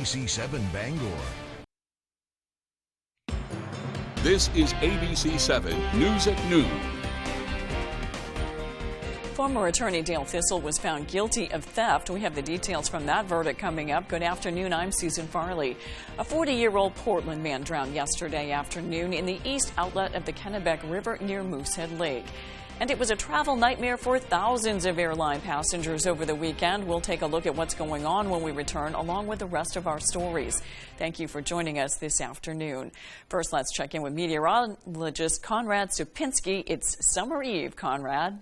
ABC7 Bangor. This is ABC7 News at Noon. Former attorney Dale Thistle was found guilty of theft. We have the details from that verdict coming up. Good afternoon. I'm Susan Farley. A 40-year-old Portland man drowned yesterday afternoon in the east outlet of the Kennebec River near Moosehead Lake. And it was a travel nightmare for thousands of airline passengers over the weekend. We'll take a look at what's going on when we return, along with the rest of our stories. Thank you for joining us this afternoon. First, let's check in with meteorologist Conrad Supinski. It's summer eve, Conrad.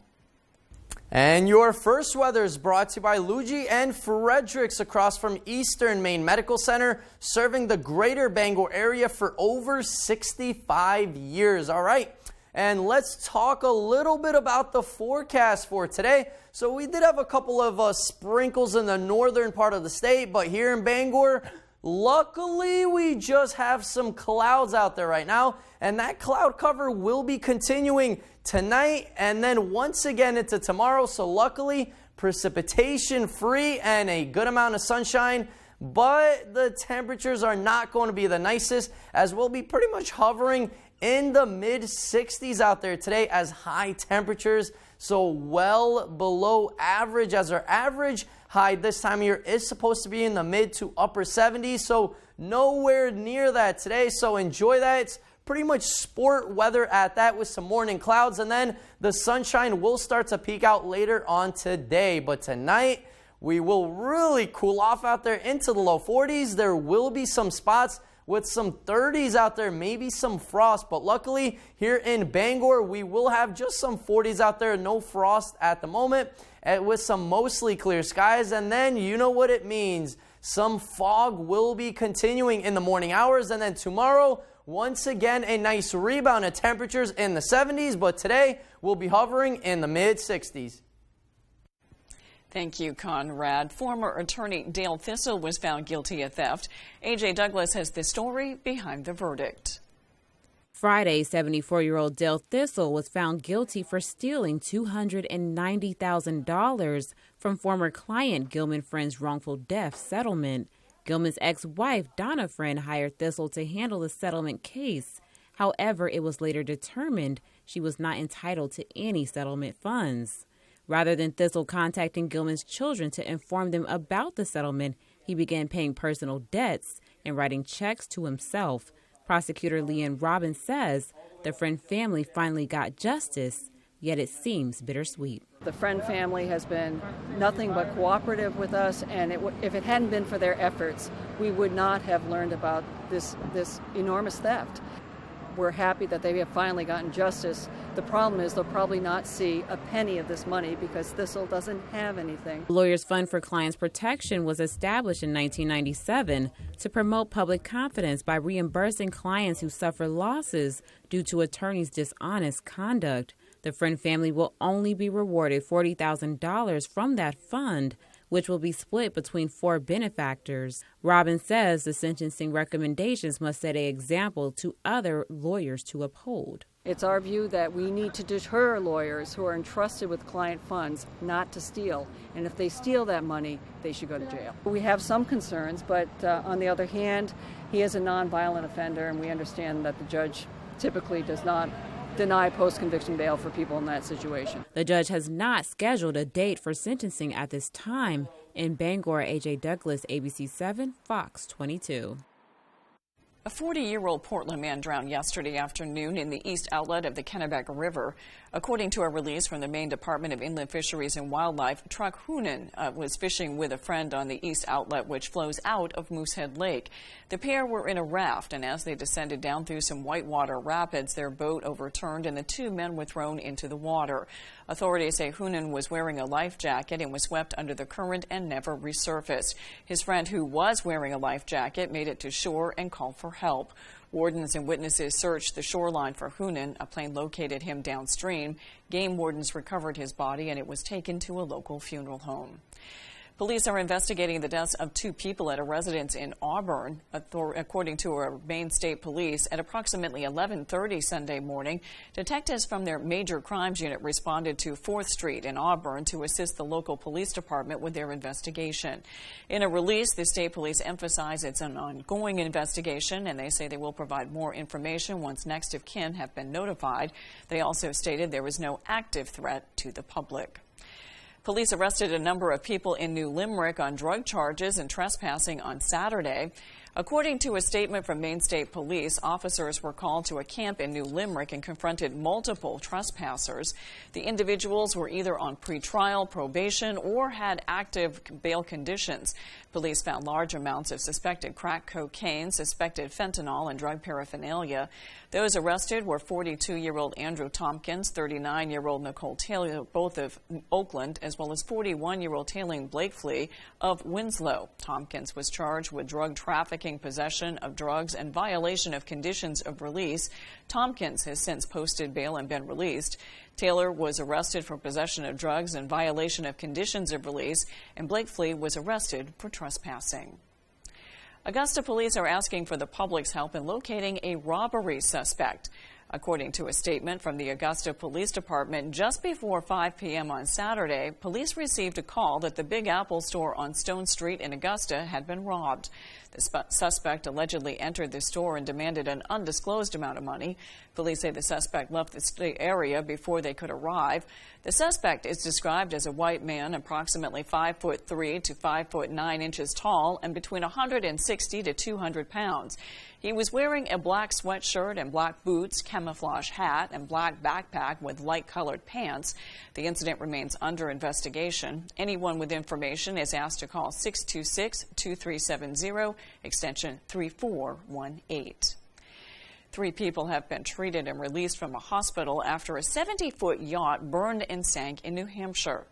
And your first weather is brought to you by Luigi and Fredericks across from Eastern Maine Medical Center, serving the greater Bangor area for over 65 years. All right. And let's talk a little bit about the forecast for today. So we did have a couple of sprinkles in the northern part of the state, but here in Bangor, luckily we just have some clouds out there right now. And that cloud cover will be continuing tonight and then once again into tomorrow. So luckily, precipitation free and a good amount of sunshine. But the temperatures are not going to be the nicest, as we'll be pretty much hovering in the mid 60s out there today as high temperatures, so well below average, as our average high this time of year is supposed to be in the mid to upper 70s, so nowhere near that today. So enjoy that. It's pretty much sport weather at that with some morning clouds, and then the sunshine will start to peek out later on today. But tonight we will really cool off out there into the low 40s. There will be some spots with some 30s out there, maybe some frost. But luckily, here in Bangor, we will have just some 40s out there. No frost at the moment, with some mostly clear skies. And then you know what it means. Some fog will be continuing in the morning hours. And then tomorrow, once again, a nice rebound of temperatures in the 70s. But today, we'll be hovering in the mid 60s. Thank you, Conrad. Former attorney Dale Thistle was found guilty of theft. A.J. Douglas has the story behind the verdict. Friday, 74-year-old Dale Thistle was found guilty for stealing $290,000 from former client Gilman Friend's wrongful death settlement. Gilman's ex-wife, Donna Friend, hired Thistle to handle the settlement case. However, it was later determined she was not entitled to any settlement funds. Rather than Thistle contacting Gilman's children to inform them about the settlement, he began paying personal debts and writing checks to himself. Prosecutor Leanne Robbins says the Friend family finally got justice, yet it seems bittersweet. The Friend family has been nothing but cooperative with us, and if it hadn't been for their efforts, we would not have learned about this enormous theft. We're happy that they have finally gotten justice. The problem is they'll probably not see a penny of this money because Thistle doesn't have anything. The Lawyers Fund for Clients Protection was established in 1997 to promote public confidence by reimbursing clients who suffer losses due to attorneys' dishonest conduct. The Friend family will only be rewarded $40,000 from that fund, which will be split between 4 benefactors. Robbins says the sentencing recommendations must set an example to other lawyers to uphold. It's our view that we need to deter lawyers who are entrusted with client funds not to steal. And if they steal that money, they should go to jail. We have some concerns, but on the other hand, he is a nonviolent offender, and we understand that the judge typically does not deny post-conviction bail for people in that situation. The judge has not scheduled a date for sentencing at this time. In Bangor, A.J. Douglas, ABC7, Fox 22. A 40-year-old Portland man drowned yesterday afternoon in the east outlet of the Kennebec River. According to a release from the Maine Department of Inland Fisheries and Wildlife, Truck Hoonan was fishing with a friend on the east outlet, which flows out of Moosehead Lake. The pair were in a raft, and as they descended down through some whitewater rapids, their boat overturned and the 2 men were thrown into the water. Authorities say Hoonan was wearing a life jacket and was swept under the current and never resurfaced. His friend, who was wearing a life jacket, made it to shore and called for help. Wardens and witnesses searched the shoreline for Hoonan. A plane located him downstream. Game wardens recovered his body and it was taken to a local funeral home. Police are investigating the deaths of 2 people at a residence in Auburn. According to our Maine State Police, at approximately 11:30 Sunday morning, detectives from their Major Crimes Unit responded to 4th Street in Auburn to assist the local police department with their investigation. In a release, the state police emphasize it's an ongoing investigation, and they say they will provide more information once next of kin have been notified. They also stated there was no active threat to the public. Police arrested a number of people in New Limerick on drug charges and trespassing on Saturday. According to a statement from Maine State Police, officers were called to a camp in New Limerick and confronted multiple trespassers. The individuals were either on pretrial, probation, or had active bail conditions. Police found large amounts of suspected crack cocaine, suspected fentanyl, and drug paraphernalia. Those arrested were 42-year-old Andrew Tompkins, 39-year-old Nicole Taylor, both of Oakland, as well as 41-year-old Tayleen Blakeflee of Winslow. Tompkins was charged with drug trafficking, possession of drugs, and violation of conditions of release. Tompkins has since posted bail and been released. Taylor was arrested for possession of drugs and violation of conditions of release, and Blakeflee was arrested for trespassing. Augusta police are asking for the public's help in locating a robbery suspect. According to a statement from the Augusta Police Department, just before 5 p.m. on Saturday, police received a call that the Big Apple store on Stone Street in Augusta had been robbed. The suspect allegedly entered the store and demanded an undisclosed amount of money. Police say the suspect left the area before they could arrive. The suspect is described as a white man, approximately 5'3" to 5'9" tall, and between 160 to 200 pounds. He was wearing a black sweatshirt and black boots, camouflage hat, and black backpack with light-colored pants. The incident remains under investigation. Anyone with information is asked to call 626-2370, extension 3418. 3 people have been treated and released from a hospital after a 70-foot yacht burned and sank in New Hampshire.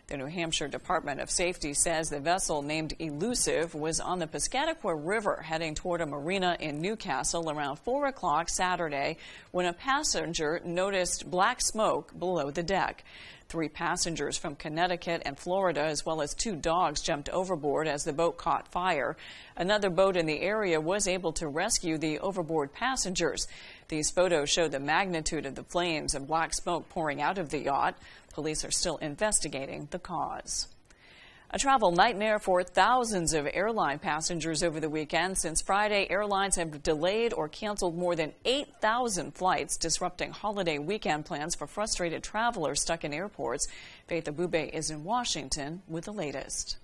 The New Hampshire Department of Safety says the vessel named Elusive was on the Piscataqua River heading toward a marina in Newcastle around 4 o'clock Saturday when a passenger noticed black smoke below the deck. 3 passengers from Connecticut and Florida, as well as 2 dogs, jumped overboard as the boat caught fire. Another boat in the area was able to rescue the overboard passengers. These photos show the magnitude of the flames and black smoke pouring out of the yacht. Police are still investigating the cause. A travel nightmare for thousands of airline passengers over the weekend. Since Friday, airlines have delayed or canceled more than 8,000 flights, disrupting holiday weekend plans for frustrated travelers stuck in airports. Faith Abube is in Washington with the latest.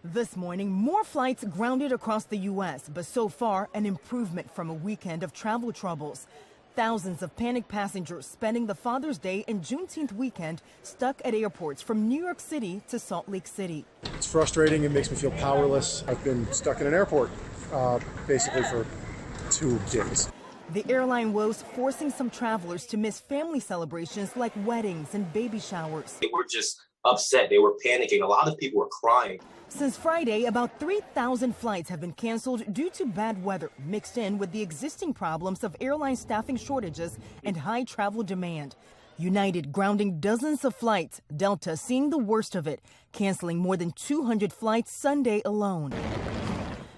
This morning, more flights grounded across the U.S., but so far, an improvement from a weekend of travel troubles. Thousands of panicked passengers spending the Father's Day and Juneteenth weekend stuck at airports from New York City to Salt Lake City. It's frustrating. It makes me feel powerless. I've been stuck in an airport basically for 2 days. The airline woes forcing some travelers to miss family celebrations like weddings and baby showers. They were just upset. They were panicking. A lot of people were crying. Since Friday, about 3,000 flights have been canceled due to bad weather, mixed in with the existing problems of airline staffing shortages and high travel demand. United grounding dozens of flights, Delta seeing the worst of it, canceling more than 200 flights Sunday alone.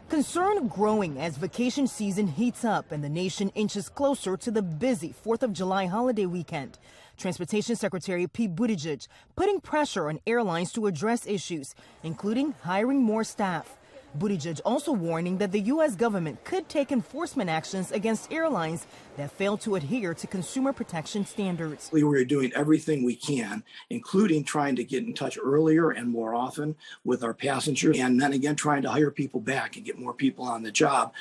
Concern growing as vacation season heats up and the nation inches closer to the busy 4th of July holiday weekend. Transportation Secretary Pete Buttigieg putting pressure on airlines to address issues, including hiring more staff. Buttigieg also warning that the U.S. government could take enforcement actions against airlines that fail to adhere to consumer protection standards. We're doing everything we can, including trying to get in touch earlier and more often with our passengers, and then again trying to hire people back and get more people on the job.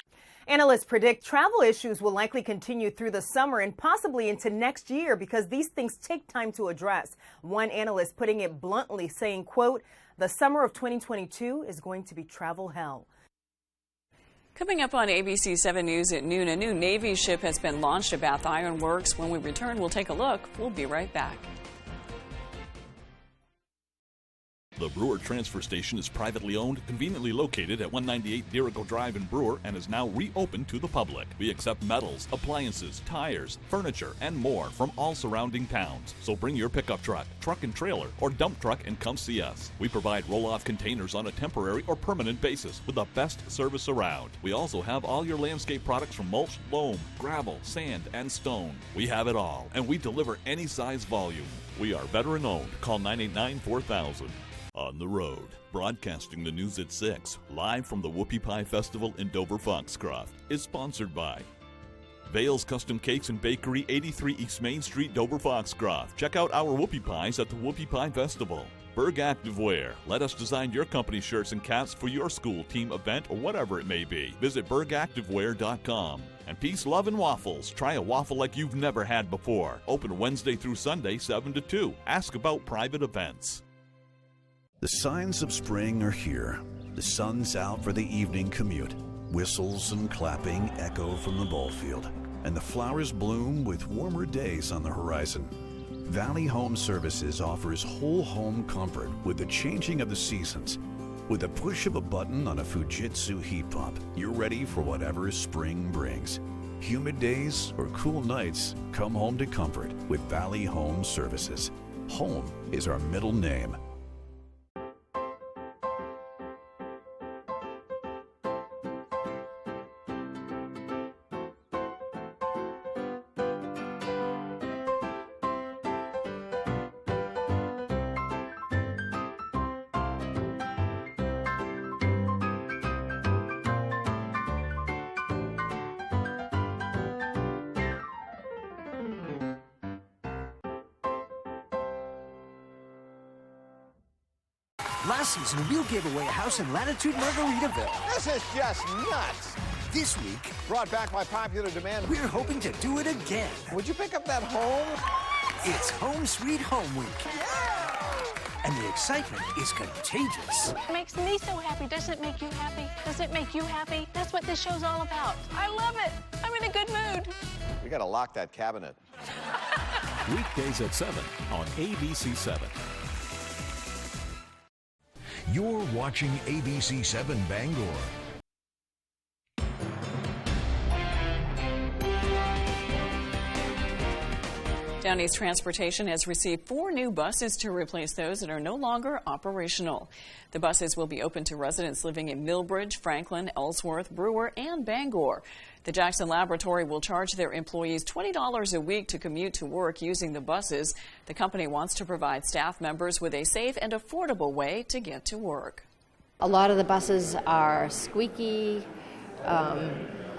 Analysts predict travel issues will likely continue through the summer and possibly into next year because these things take time to address. One analyst putting it bluntly saying, quote, "The summer of 2022 is going to be travel hell." Coming up on ABC 7 News at noon, a new Navy ship has been launched at Bath Iron Works. When we return, we'll take a look. We'll be right back. The Brewer Transfer Station is privately owned, conveniently located at 198 Dirigo Drive in Brewer, and is now reopened to the public. We accept metals, appliances, tires, furniture, and more from all surrounding towns. So bring your pickup truck, truck and trailer, or dump truck and come see us. We provide roll-off containers on a temporary or permanent basis with the best service around. We also have all your landscape products from mulch, loam, gravel, sand, and stone. We have it all, and we deliver any size volume. We are veteran-owned. Call 989-4000. On the road, broadcasting the news at 6, live from the Whoopie Pie Festival in Dover Foxcroft, is sponsored by Vale's Custom Cakes and Bakery, 83 East Main Street, Dover Foxcroft. Check out our Whoopie Pies at the Whoopie Pie Festival. Berg Activewear. Let us design your company shirts and caps for your school, team, event, or whatever it may be. Visit bergactivewear.com. And Peace, Love, and Waffles. Try a waffle like you've never had before. Open Wednesday through Sunday, 7 to 2. Ask about private events. The signs of spring are here. The sun's out for the evening commute. Whistles and clapping echo from the ball field. And the flowers bloom with warmer days on the horizon. Valley Home Services offers whole home comfort with the changing of the seasons. With a push of a button on a Fujitsu heat pump, you're ready for whatever spring brings. Humid days or cool nights, come home to comfort with Valley Home Services. Home is our middle name. Last season, we'll give away a house in Latitude Margaritaville. This is just nuts. This week, brought back by popular demand, we're hoping to do it again. Would you pick up that home? It's Home Sweet Home Week. And the excitement is contagious. It makes me so happy. Does it make you happy? Does it make you happy? That's what this show's all about. I love it. I'm in a good mood. We got to lock that cabinet. Weekdays at 7 on ABC 7. You're watching ABC 7 Bangor. Down East Transportation has received 4 new buses to replace those that are no longer operational. The buses will be open to residents living in Millbridge, Franklin, Ellsworth, Brewer, and Bangor. The Jackson Laboratory will charge their employees $20 a week to commute to work using the buses. The company wants to provide staff members with a safe and affordable way to get to work. A lot of the buses are squeaky.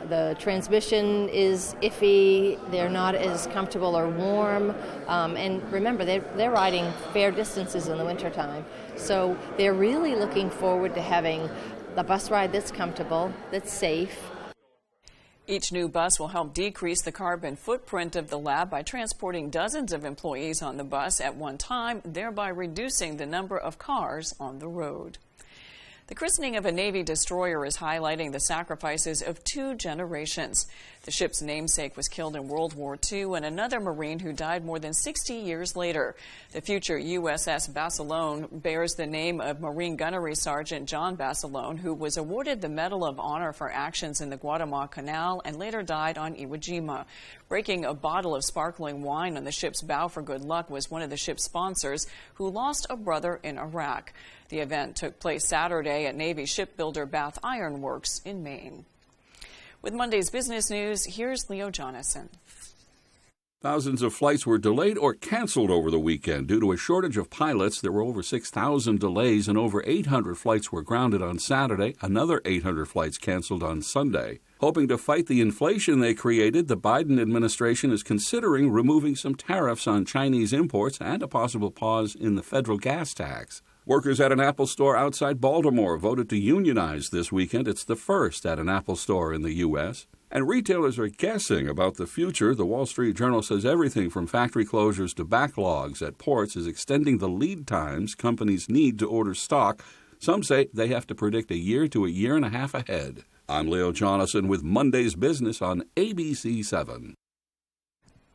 The transmission is iffy. They're not as comfortable or warm. And remember, they're riding fair distances in the wintertime. So they're really looking forward to having the bus ride that's comfortable, that's safe. Each new bus will help decrease the carbon footprint of the lab by transporting dozens of employees on the bus at one time, thereby reducing the number of cars on the road. The christening of a Navy destroyer is highlighting the sacrifices of 2 generations. The ship's namesake was killed in World War II, and another Marine who died more than 60 years later. The future USS Basilone bears the name of Marine Gunnery Sergeant John Basilone, who was awarded the Medal of Honor for actions in the Guatemala Canal and later died on Iwo Jima. Breaking a bottle of sparkling wine on the ship's bow for good luck was one of the ship's sponsors, who lost a brother in Iraq. The event took place Saturday at Navy shipbuilder Bath Iron Works in Maine. With Monday's business news, here's Leo Jonathan. Thousands of flights were delayed or canceled over the weekend due to a shortage of pilots. There were over 6,000 delays and over 800 flights were grounded on Saturday. Another 800 flights canceled on Sunday. Hoping to fight the inflation they created, the Biden administration is considering removing some tariffs on Chinese imports and a possible pause in the federal gas tax. Workers at an Apple store outside Baltimore voted to unionize this weekend. It's the first at an Apple store in the U.S. And retailers are guessing about the future. The Wall Street Journal says everything from factory closures to backlogs at ports is extending the lead times companies need to order stock. Some say they have to predict a year to a year and a half ahead. I'm Leo Jonathan with Monday's Business on ABC 7.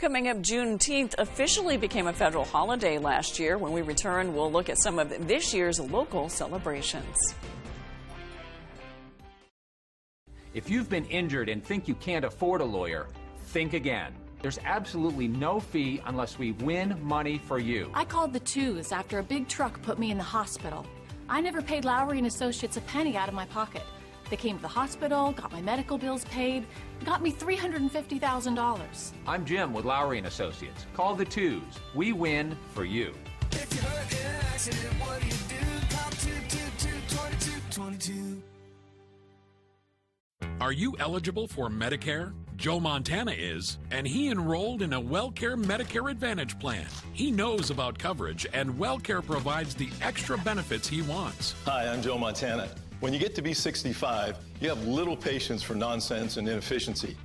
Coming up, Juneteenth officially became a federal holiday last year. When we return, we'll look at some of this year's local celebrations. If you've been injured and think you can't afford a lawyer, think again. There's absolutely no fee unless we win money for you. I called the twos after a big truck put me in the hospital. I never paid Lowry & Associates a penny out of my pocket. They came to the hospital, got my medical bills paid, got me $350,000. I'm Jim with Lowry & Associates. Call the twos. We win for you. If you're hurt in an accident, what do you do? Call 222-2222. Are you eligible for Medicare? Joe Montana is, and he enrolled in a WellCare Medicare Advantage plan. He knows about coverage, and WellCare provides the extra benefits he wants. Hi, I'm Joe Montana. When you get to be 65, you have little patience for nonsense and inefficiency.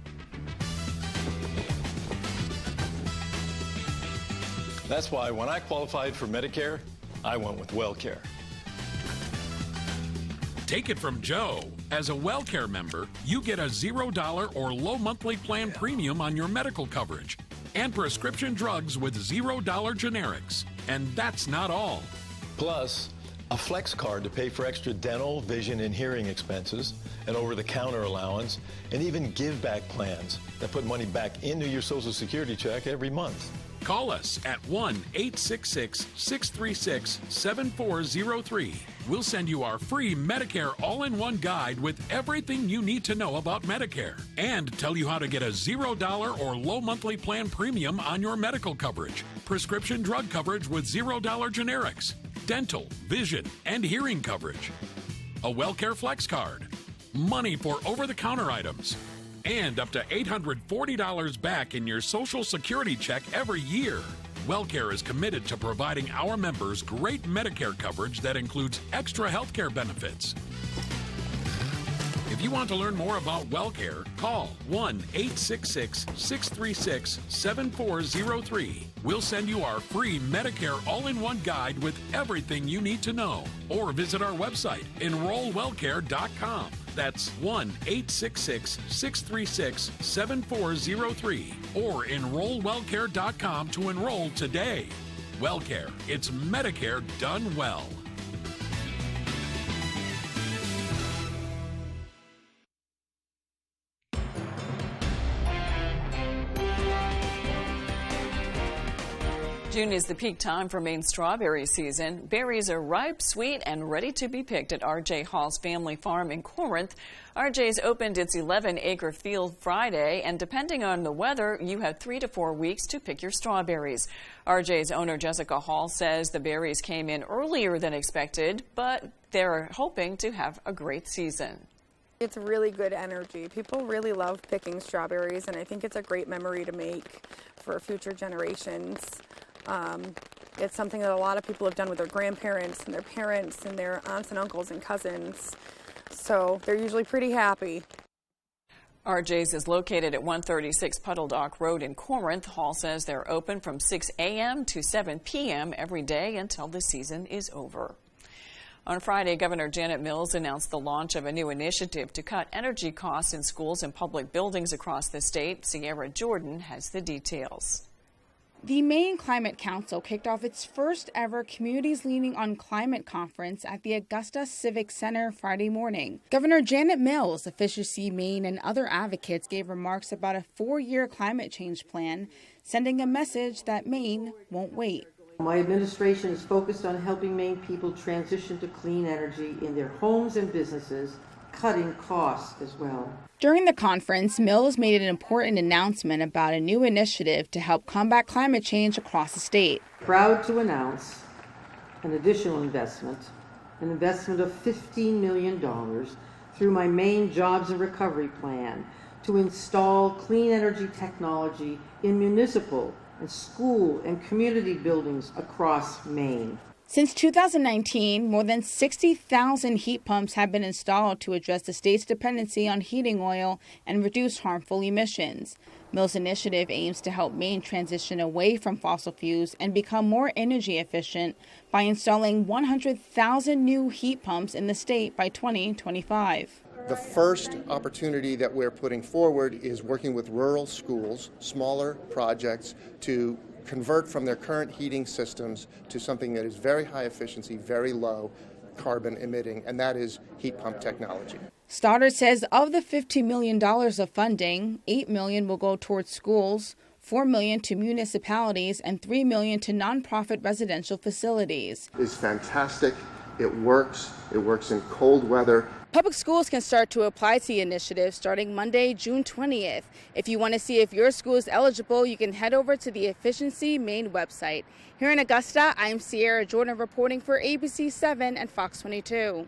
That's why when I qualified for Medicare, I went with WellCare. Take it from Joe. As a WellCare member, you get a $0 or low monthly plan premium on your medical coverage and prescription drugs with $0 generics. And that's not all. Plus, a flex card to pay for extra dental, vision, and hearing expenses, an over-the-counter allowance, and even give-back plans that put money back into your Social Security check every month. Call us at 1-866-636-7403. We'll send you our free Medicare all-in-one guide with everything you need to know about Medicare and tell you how to get a $0 or low monthly plan premium on your medical coverage, prescription drug coverage with $0 generics, dental, vision, and hearing coverage, a WellCare Flex card, money for over-the-counter items, and up to $840 back in your Social Security check every year. WellCare is committed to providing our members great Medicare coverage that includes extra health care benefits. If you want to learn more about WellCare, call 1-866-636-7403. We'll send you our free Medicare all-in-one guide with everything you need to know. Or visit our website, enrollwellcare.com. That's 1-866-636-7403. Or enrollwellcare.com to enroll today. WellCare, it's Medicare done well. June is the peak time for Maine strawberry season. Berries are ripe, sweet, and ready to be picked at R.J. Hall's family farm in Corinth. R.J.'s opened its 11-acre field Friday, and depending on the weather, you have 3 to 4 weeks to pick your strawberries. R.J.'s owner, Jessica Hall, says the berries came in earlier than expected, but they're hoping to have a great season. It's really good energy. People really love picking strawberries, and I think it's a great memory to make for future generations. It's something that a lot of people have done with their grandparents and their parents and their aunts and uncles and cousins. So they're usually pretty happy. RJ's is located at 136 Puddle Dock Road in Corinth. Hall says they're open from 6 a.m. to 7 p.m. every day until the season is over. On Friday, Governor Janet Mills announced the launch of a new initiative to cut energy costs in schools and public buildings across the state. Sierra Jordan has the details. The Maine Climate Council kicked off its first ever Communities Leaning on Climate conference at the Augusta Civic Center Friday morning. Governor Janet Mills, Efficiency Maine, and other advocates gave remarks about a 4-year climate change plan, sending a message that Maine won't wait. My administration is focused on helping Maine people transition to clean energy in their homes and businesses, cutting costs as well. During the conference, Mills made an important announcement about a new initiative to help combat climate change across the state. Proud to announce an additional investment, an investment of $15 million through my Maine Jobs and Recovery Plan to install clean energy technology in municipal and school and community buildings across Maine. Since 2019, more than 60,000 heat pumps have been installed to address the state's dependency on heating oil and reduce harmful emissions. Mills' initiative aims to help Maine transition away from fossil fuels and become more energy efficient by installing 100,000 new heat pumps in the state by 2025. The first opportunity that we're putting forward is working with rural schools, smaller projects, to convert from their current heating systems to something that is very high efficiency, very low carbon emitting, and that is heat pump technology. Stoddard says of the $15 million of funding, $8 million will go towards schools, $4 million to municipalities, and $3 million to nonprofit residential facilities. It's fantastic. It works. It works in cold weather. Public schools can start to apply to the initiative starting Monday, June 20th. If you want to see if your school is eligible, you can head over to the Efficiency Maine website. Here in Augusta, I'm Sierra Jordan reporting for ABC 7 and Fox 22.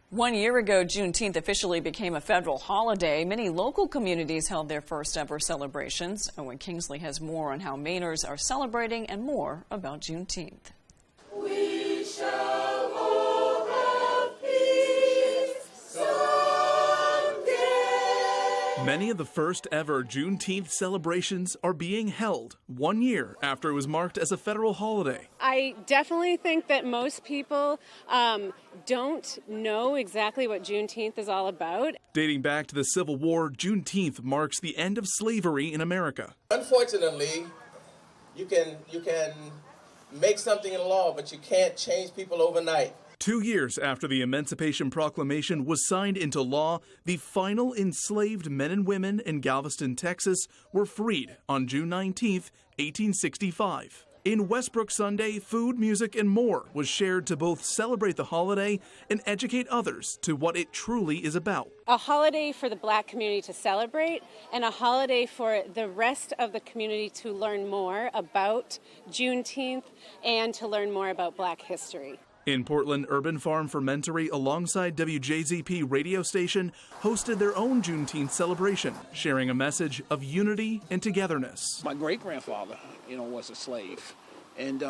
1 year ago, Juneteenth officially became a federal holiday. Many local communities held their first ever celebrations. Owen Kingsley has more on how Mainers are celebrating and more about Juneteenth. We shall all have peace someday. Many of the first ever Juneteenth celebrations are being held 1 year after it was marked as a federal holiday. I definitely think that most people don't know exactly what Juneteenth is all about. Dating back to the Civil War, Juneteenth marks the end of slavery in America. Unfortunately, you can make something in law, but you can't change people overnight. 2 years after the Emancipation Proclamation was signed into law, the final enslaved men and women in Galveston, Texas, were freed on June 19, 1865. In Westbrook Sunday, food, music, and more was shared to both celebrate the holiday and educate others to what it truly is about. A holiday for the Black community to celebrate and a holiday for the rest of the community to learn more about Juneteenth and to learn more about Black history. In Portland, Urban Farm Fermentary, alongside WJZP radio station, hosted their own Juneteenth celebration, sharing a message of unity and togetherness. My great-grandfather, was a slave. And,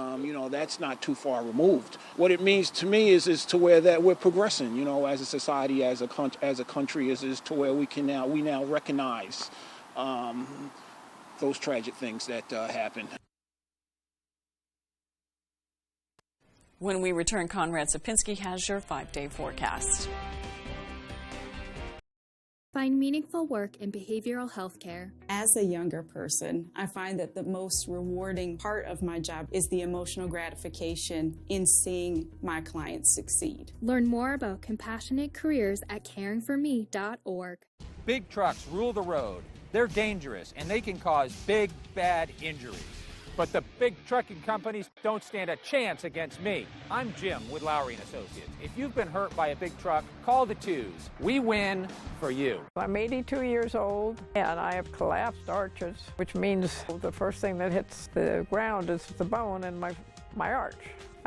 that's not too far removed. What it means to me is to where that we're progressing, as a society, as a country, is to where we now recognize those tragic things that happened. When we return, Conrad Sapinski has your 5-day forecast. Find meaningful work in behavioral health care. As a younger person, I find that the most rewarding part of my job is the emotional gratification in seeing my clients succeed. Learn more about compassionate careers at caringforme.org. Big trucks rule the road. They're dangerous and they can cause big, bad injuries. But the big trucking companies don't stand a chance against me. I'm Jim with Lowry & Associates. If you've been hurt by a big truck, call the twos. We win for you. I'm 82 years old and I have collapsed arches, which means the first thing that hits the ground is the bone in my arch.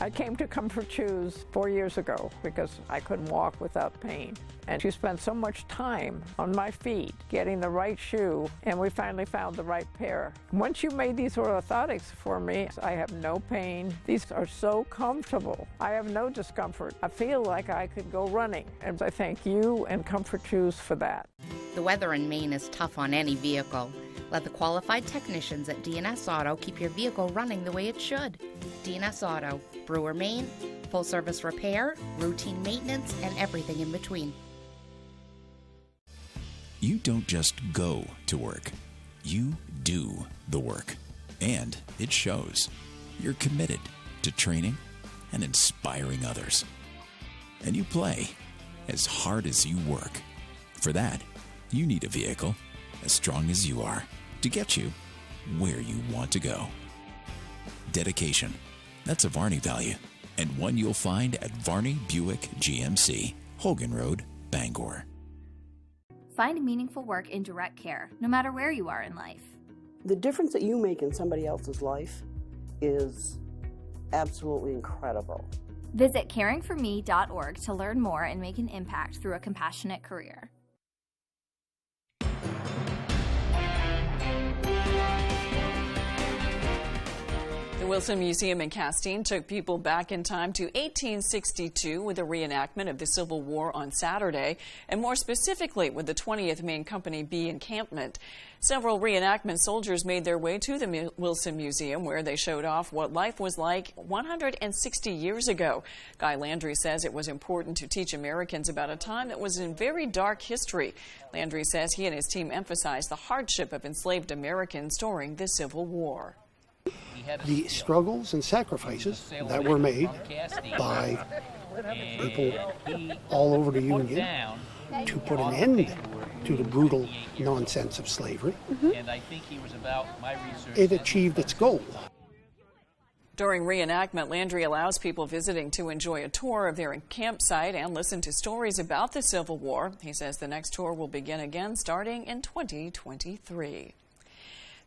I came to Comfort Shoes 4 years ago because I couldn't walk without pain. And she spent so much time on my feet getting the right shoe, and we finally found the right pair. Once you made these orthotics for me, I have no pain. These are so comfortable. I have no discomfort. I feel like I could go running, and I thank you and Comfort Shoes for that. The weather in Maine is tough on any vehicle. Let the qualified technicians at D&S Auto keep your vehicle running the way it should. D&S Auto, Brewer, Maine, full-service repair, routine maintenance, and everything in between. You don't just go to work. You do the work. And it shows. You're committed to training and inspiring others. And you play as hard as you work. For that, you need a vehicle as strong as you are to get you where you want to go. Dedication. That's a Varney value, and one you'll find at Varney Buick GMC, Hogan Road, Bangor. Find meaningful work in direct care, no matter where you are in life. The difference that you make in somebody else's life is absolutely incredible. Visit caringforme.org to learn more and make an impact through a compassionate career. The Wilson Museum in Castine took people back in time to 1862 with a reenactment of the Civil War on Saturday, and more specifically with the 20th Maine Company B encampment. Several reenactment soldiers made their way to the Wilson Museum, where they showed off what life was like 160 years ago. Guy Landry says it was important to teach Americans about a time that was in very dark history. Landry says he and his team emphasized the hardship of enslaved Americans during the Civil War. The struggles and sacrifices that were made by people all over the Union to put an end to the brutal nonsense of slavery. It achieved its goal. During reenactment, Landry allows people visiting to enjoy a tour of their campsite and listen to stories about the Civil War. He says the next tour will begin again starting in 2023.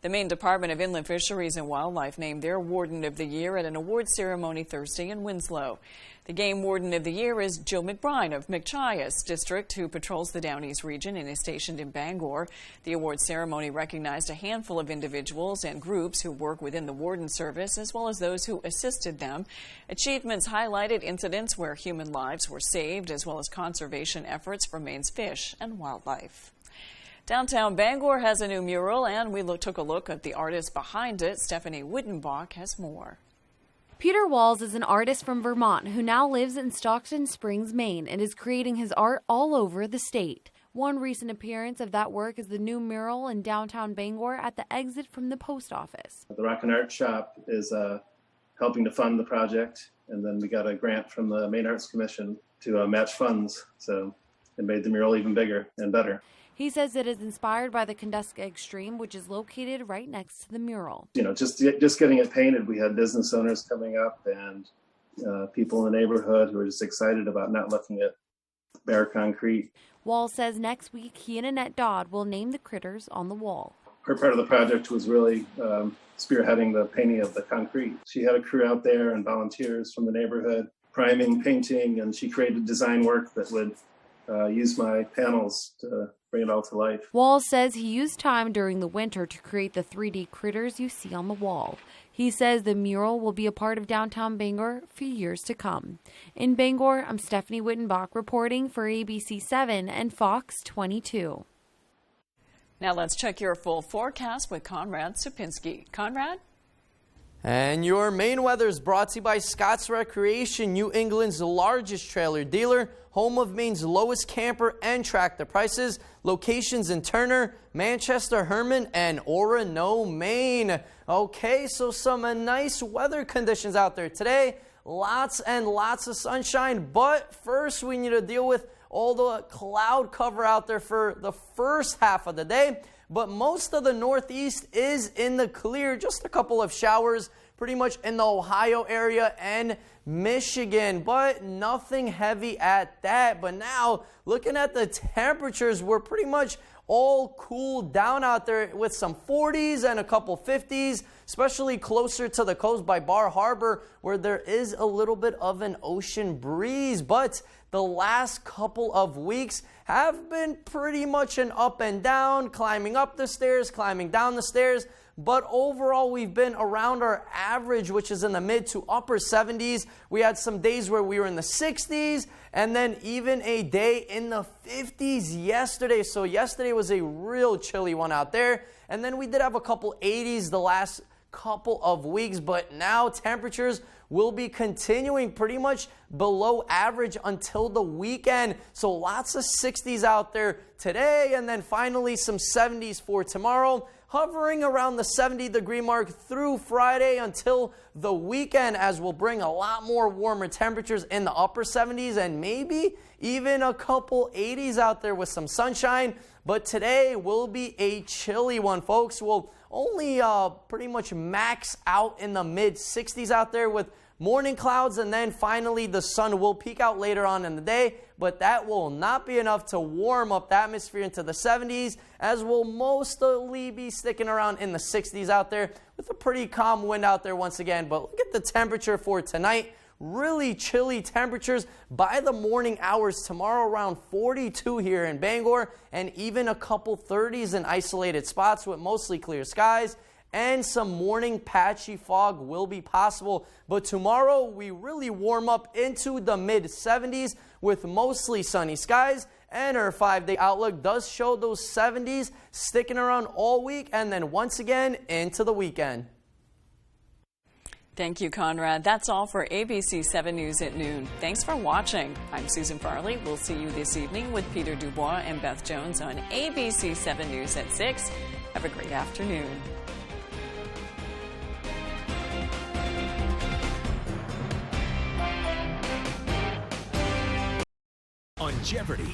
The Maine Department of Inland Fisheries and Wildlife named their Warden of the Year at an awards ceremony Thursday in Winslow. The Game Warden of the Year is Joe McBride of McChias District, who patrols the Down East region and is stationed in Bangor. The awards ceremony recognized a handful of individuals and groups who work within the Warden Service, as well as those who assisted them. Achievements highlighted incidents where human lives were saved, as well as conservation efforts for Maine's fish and wildlife. Downtown Bangor has a new mural, and we took a look at the artist behind it. Stephanie Wittenbach has more. Peter Walls is an artist from Vermont who now lives in Stockton Springs, Maine, and is creating his art all over the state. One recent appearance of that work is the new mural in downtown Bangor at the exit from the post office. The Rock and Art Shop is helping to fund the project, and then we got a grant from the Maine Arts Commission to match funds, so it made the mural even bigger and better. He says it is inspired by the Kanduska Extreme, which is located right next to the mural. You know, just getting it painted, we had business owners coming up and people in the neighborhood who were just excited about not looking at bare concrete. Wall says next week he and Annette Dodd will name the critters on the wall. Her part of the project was really spearheading the painting of the concrete. She had a crew out there and volunteers from the neighborhood, priming, painting, and she created design work that would use my panels to bring it all to life. Wall says he used time during the winter to create the 3D critters you see on the wall. He says the mural will be a part of downtown Bangor for years to come. In Bangor, I'm Stephanie Wittenbach reporting for ABC 7 and Fox 22. Now let's check your full forecast with Conrad Sapinski. Conrad? And your Maine weather is brought to you by Scott's Recreation, New England's largest trailer dealer, home of Maine's lowest camper and tractor prices, locations in Turner, Manchester, Herman, and Orono, Maine. Okay, so some nice weather conditions out there today. Lots and lots of sunshine, but first we need to deal with all the cloud cover out there for the first half of the day. But most of the Northeast is in the clear. Just a couple of showers pretty much in the Ohio area and Michigan, but nothing heavy at that. But now, looking at the temperatures, we're pretty much all cooled down out there with some 40s and a couple 50s, especially closer to the coast by Bar Harbor, where there is a little bit of an ocean breeze. But the last couple of weeks have been pretty much an up and down, climbing up the stairs, climbing down the stairs. But overall, we've been around our average, which is in the mid to upper 70s. We had some days where we were in the 60s, and then even a day in the 50s yesterday. So yesterday was a real chilly one out there. And then we did have a couple 80s the last couple of weeks, but now temperatures will be continuing pretty much below average until the weekend. So lots of 60s out there today, and then finally some 70s for tomorrow, hovering around the 70-degree mark through Friday until the weekend, as we'll bring a lot more warmer temperatures in the upper 70s and maybe even a couple 80s out there with some sunshine. But today will be a chilly one, folks. We'll only pretty much max out in the mid-60s out there with morning clouds, and then finally the sun will peek out later on in the day, but that will not be enough to warm up the atmosphere into the 70s, as we'll mostly be sticking around in the 60s out there with a pretty calm wind out there once again. But look at the temperature for tonight. Really chilly temperatures by the morning hours tomorrow, around 42 here in Bangor, and even a couple 30s in isolated spots with mostly clear skies. and some morning patchy fog will be possible. But tomorrow we really warm up into the mid-70s with mostly sunny skies. And our 5-day outlook does show those 70s sticking around all week and then once again into the weekend. Thank you, Conrad. That's all for ABC 7 News at noon. Thanks for watching. I'm Susan Farley. We'll see you this evening with Peter Dubois and Beth Jones on ABC 7 News at 6. Have a great afternoon. On Jeopardy!